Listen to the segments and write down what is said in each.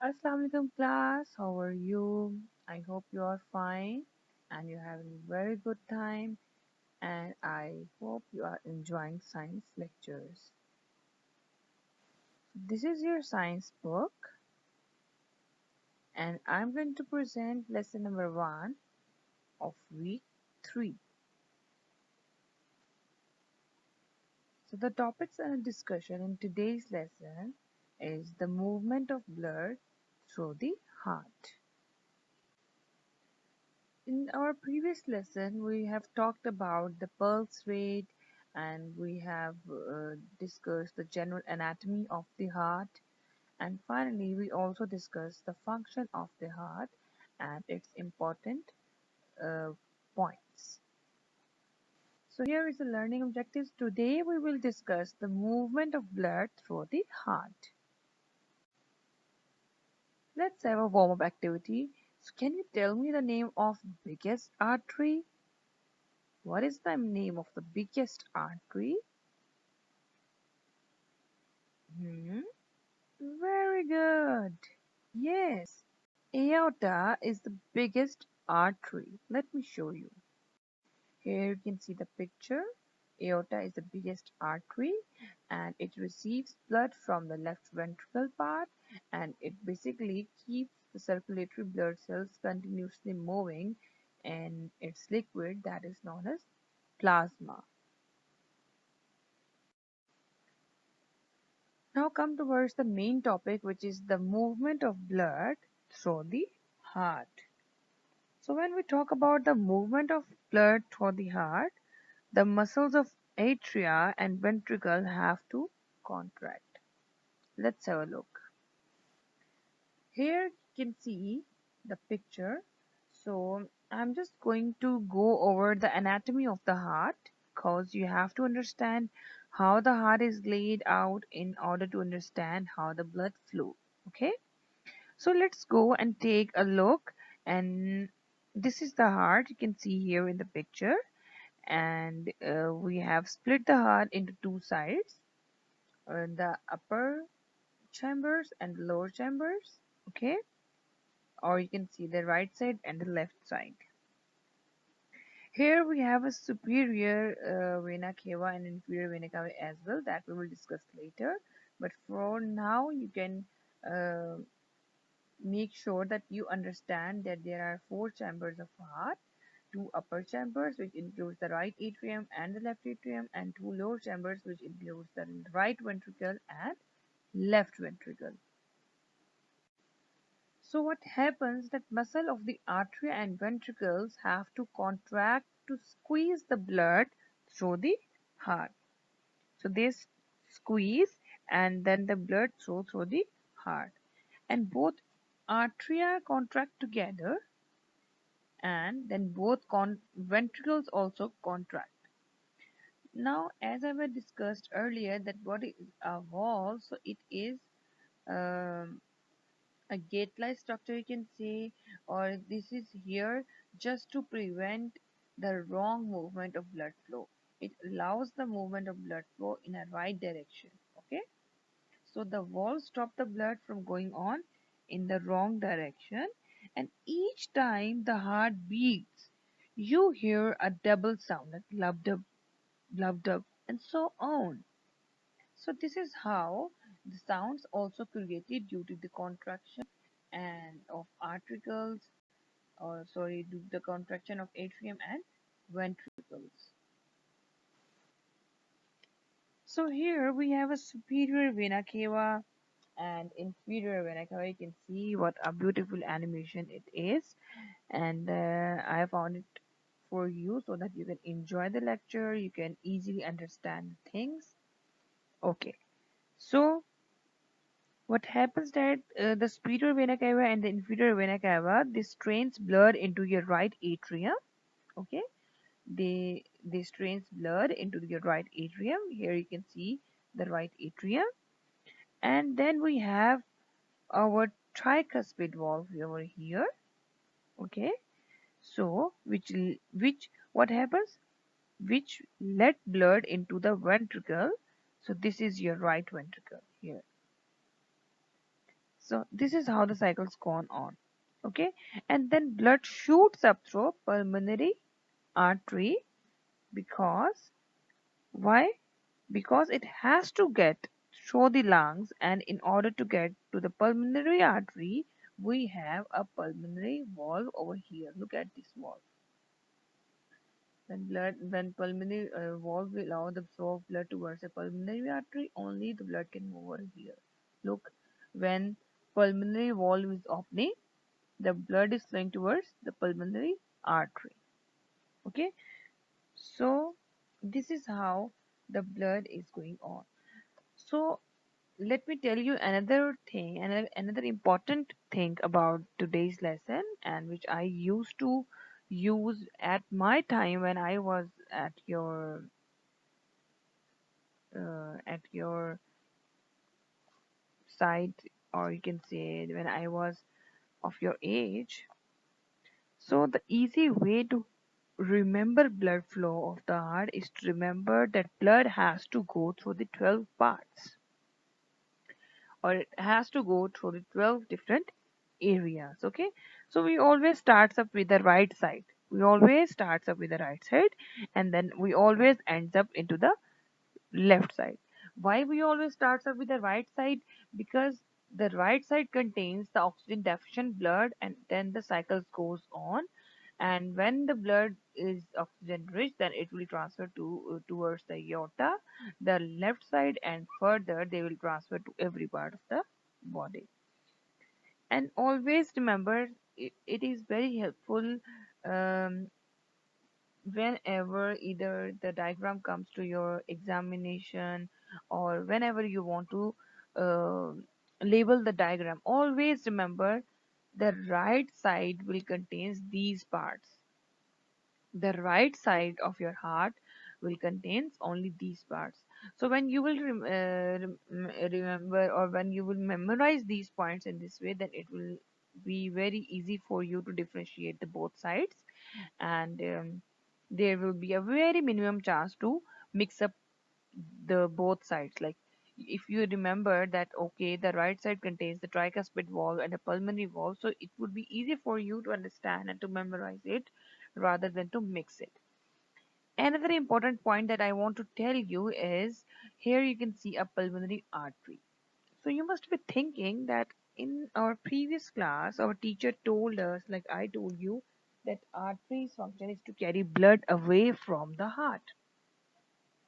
Assalamu alaikum class, how are you? I hope you are fine and you're having a very good time, and I hope you are enjoying science lectures. This is your science book and I'm going to present lesson number 1 of week 3. So the topics under discussion in today's lesson is the movement of blood through the heart. In our previous lesson, we have talked about the pulse rate and we have discussed the general anatomy of the heart. And finally, we also discussed the function of the heart and its important uh, points. So here is the learning objectives. Today we will discuss the movement of blood through the heart. Let's have a warm-up activity. So can you tell me the name of biggest artery? What is the name of the biggest artery? Hmm, very good. Yes, aorta is the biggest artery. Let me show you. Here you can see the picture. Aorta is the biggest artery and it receives blood from the left ventricle part, and it basically keeps the circulatory blood cells continuously moving, and its liquid that is known as plasma. Now come towards the main topic, which is the movement of blood through the heart. So when we talk about the movement of blood through the heart, the muscles of atria and ventricle have to contract. Let's have a look. Here you can see the picture. So I'm just going to go over the anatomy of the heart because you have to understand how the heart is laid out in order to understand how the blood flow. Okay, so let's go and take a look, and this is the heart you can see here in the picture, and we have split the heart into two sides, the upper chambers and the lower chambers. Okay, or you can see the right side and the left side. Here we have a superior vena cava and inferior vena cava as well, that we will discuss later, but for now you can uh, make sure that you understand that there are four chambers of heart: two upper chambers, which includes the right atrium and the left atrium, and two lower chambers, which includes the right ventricle and left ventricle. So what happens that muscle of the artery and ventricles have to contract to squeeze the blood through the heart. So they squeeze and then the blood flow through the heart. And both arteria contract together, and then both ventricles also contract. Now, as I have discussed earlier, that what is a valve? So it is um, a gate-like structure, you can say, or this is here just to prevent the wrong movement of blood flow. It allows the movement of blood flow in a right direction. Okay, so the valve stop the blood from going on in the wrong direction, and each time the heart beats, you hear a double sound like lub dub, lub dub, and so on. So this is how the sounds also created due to the contraction and of artericles, or sorry, due to the contraction of atrium and ventricles. So here we have a superior vena cava and inferior vena cava. You can see what a beautiful animation it is, and I found it for you so that you can enjoy the lecture, you can easily understand things. Okay, so what happens that the superior vena cava and the inferior vena cava, this strains blood into your right atrium. Okay, they strains blood into your right atrium. Here you can see the right atrium, and then we have our tricuspid valve over here. Okay, so which what happens, which let blood into the ventricle. So this is your right ventricle here. So this is how the cycle's gone on. Okay, and then blood shoots up through pulmonary artery because why? Because it has to get through the lungs, and in order to get to the pulmonary artery, we have a pulmonary valve over here. Look at this valve. When pulmonary valve will allow the flow of blood towards the pulmonary artery, only the blood can move over here. Look, when pulmonary valve is opening, the blood is flowing towards the pulmonary artery. Okay, so this is how the blood is going on. So let me tell you another thing, another important thing about today's lesson, and which I used to use at my time when I was at your side, or you can say when I was of your age. So the easy way to remember blood flow of the heart is to remember that blood has to go through the 12 parts, or it has to go through the 12 different areas. Okay, so we always starts up with the right side. We always starts up with the right side, and then we always ends up into the left side. Why we always starts up with the right side? Because the right side contains the oxygen deficient blood, and then the cycle goes on, and when the blood is oxygen rich, then it will transfer towards the aorta, the left side, and further they will transfer to every part of the body. And always remember, it is very helpful um, whenever either the diagram comes to your examination, or whenever you want to uh, label the diagram, always remember the right side will contains these parts. The right side of your heart will contains only these parts. So when you will remember, or when you will memorize these points in this way, then it will be very easy for you to differentiate the both sides, and there will be a very minimum chance to mix up the both sides. Like, if you remember that, okay, the right side contains the tricuspid valve and a pulmonary valve, so it would be easy for you to understand and to memorize it rather than to mix it. Another important point that I want to tell you is, here you can see a pulmonary artery. So you must be thinking that in our previous class, our teacher told us, like I told you, that artery's function is to carry blood away from the heart.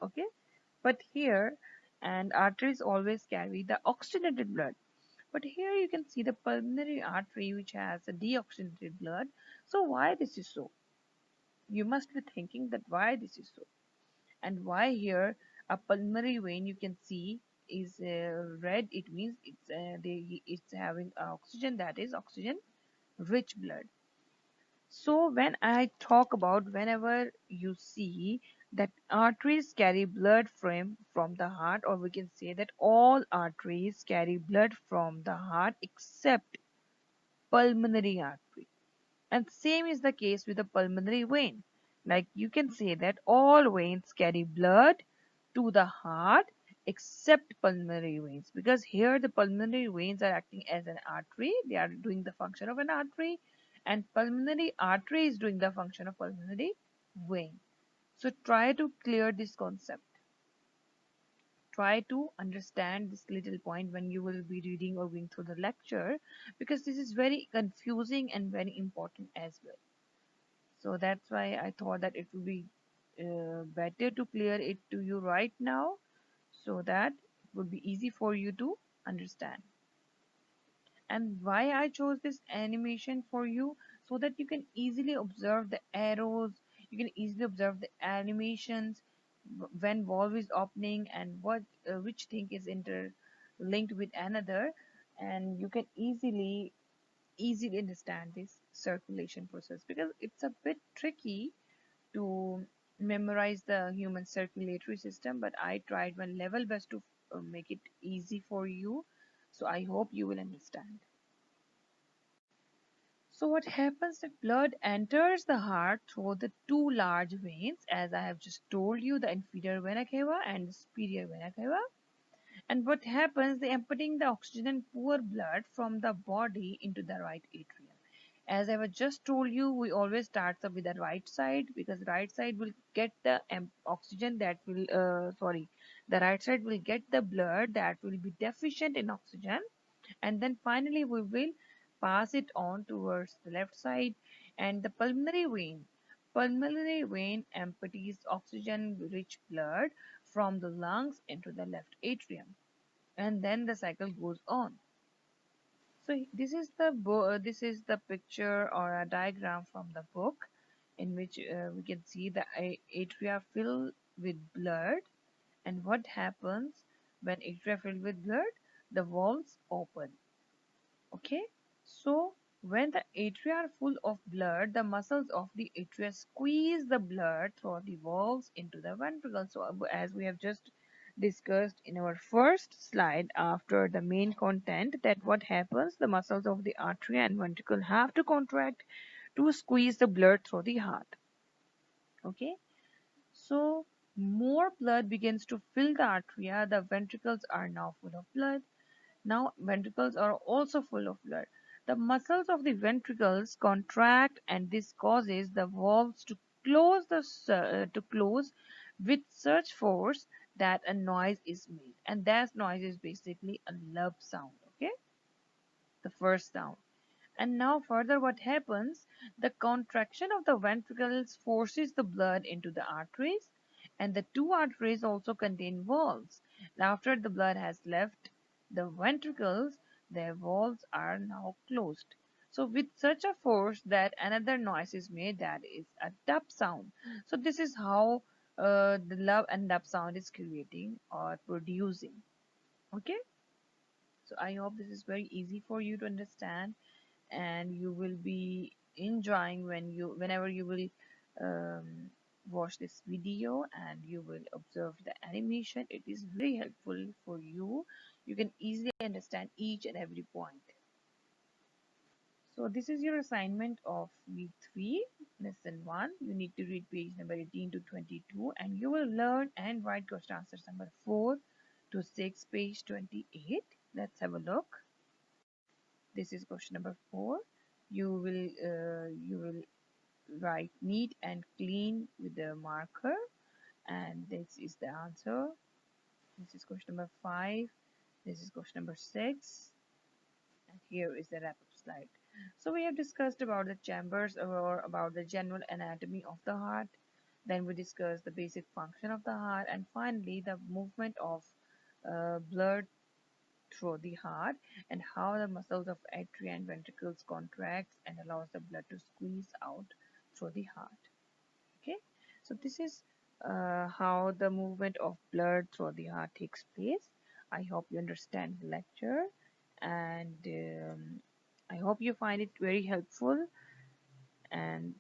Okay? But here, and arteries always carry the oxygenated blood. But here you can see the pulmonary artery which has a deoxygenated blood. So why this is so? You must be thinking that why this is so, and why here a pulmonary vein you can see is red. It means it's having oxygen, that is oxygen rich blood. So when I talk about, whenever you see that arteries carry blood from the heart, or we can say that all arteries carry blood from the heart except pulmonary artery. And same is the case with the pulmonary vein. Like, you can say that all veins carry blood to the heart except pulmonary veins, because here the pulmonary veins are acting as an artery. They are doing the function of an artery, and pulmonary artery is doing the function of pulmonary vein. So try to clear this concept. Try to understand this little point when you will be reading or going through the lecture, because this is very confusing and very important as well. So that's why I thought that it would be better to clear it to you right now, so that it would be easy for you to understand. And why I chose this animation for you, so that you can easily observe the arrows, you can easily observe the animations when valve is opening, and what which thing is interlinked with another, and you can easily understand this circulation process, because it's a bit tricky to memorize the human circulatory system, but I tried my level best to make it easy for you. So I hope you will understand. So what happens, that blood enters the heart through the two large veins, as I have just told you, the inferior vena cava and the superior vena cava. And what happens? They emptying the oxygen and poor blood from the body into the right atrium. As I was just told you, we always start up with the right side because right side will get the oxygen that will, the right side will get the blood that will be deficient in oxygen, and then finally we will pass it on towards the left side. And the pulmonary vein empties oxygen rich blood from the lungs into the left atrium, and then the cycle goes on. So this is the picture or a diagram from the book in which we can see the atria fill with blood. And what happens when atria filled with blood? The valves open. Okay, so when the atria are full of blood, the muscles of the atria squeeze the blood through the valves into the ventricle. So as we have just discussed in our first slide after the main content, that what happens, the muscles of the atria and ventricle have to contract to squeeze the blood through the heart. Okay, so more blood begins to fill the atria. The ventricles are now full of blood. Now ventricles are also full of blood. The muscles of the ventricles contract, and this causes the valves to close with such force that a noise is made. And that noise is basically a love sound. Okay, the first sound. And now further what happens, the contraction of the ventricles forces the blood into the arteries, and the two arteries also contain valves. After the blood has left the ventricles, their valves are now closed. So with such a force that another noise is made, that is a dub sound. So this is how the love and dub sound is creating or producing. Okay, so I hope this is very easy for you to understand, and you will be enjoying whenever you will um, watch this video and you will observe the animation. It is very helpful for you. You can easily understand each and every point. So this is your assignment of week 3, lesson 1. You need to read page number 18 to 22, and you will learn and write question answers number 4 to 6, page 28. Let's have a look. This is question number 4. You will write neat and clean with the marker, and this is the answer. This is question number 5. This is question number 6, and here is the wrap-up slide. So we have discussed about the chambers or about the general anatomy of the heart. Then we discussed the basic function of the heart, and finally the movement of blood through the heart, and how the muscles of atria and ventricles contracts and allows the blood to squeeze out through the heart. Okay, so this is how the movement of blood through the heart takes place. I hope you understand the lecture, and I hope you find it very helpful, and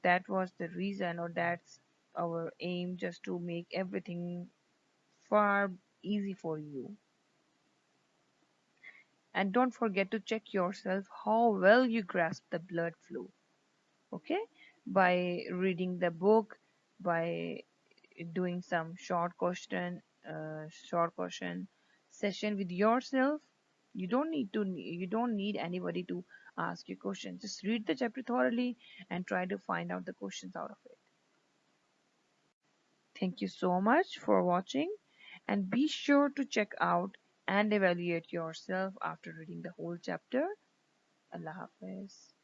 that was the reason, or that's our aim, just to make everything far easy for you. And don't forget to check yourself how well you grasp the blood flow. Okay, by reading the book, by doing some short question session with yourself. You don't need anybody to ask you questions. Just read the chapter thoroughly and try to find out the questions out of it. Thank you so much for watching, and be sure to check out and evaluate yourself after reading the whole chapter. Allah Hafiz.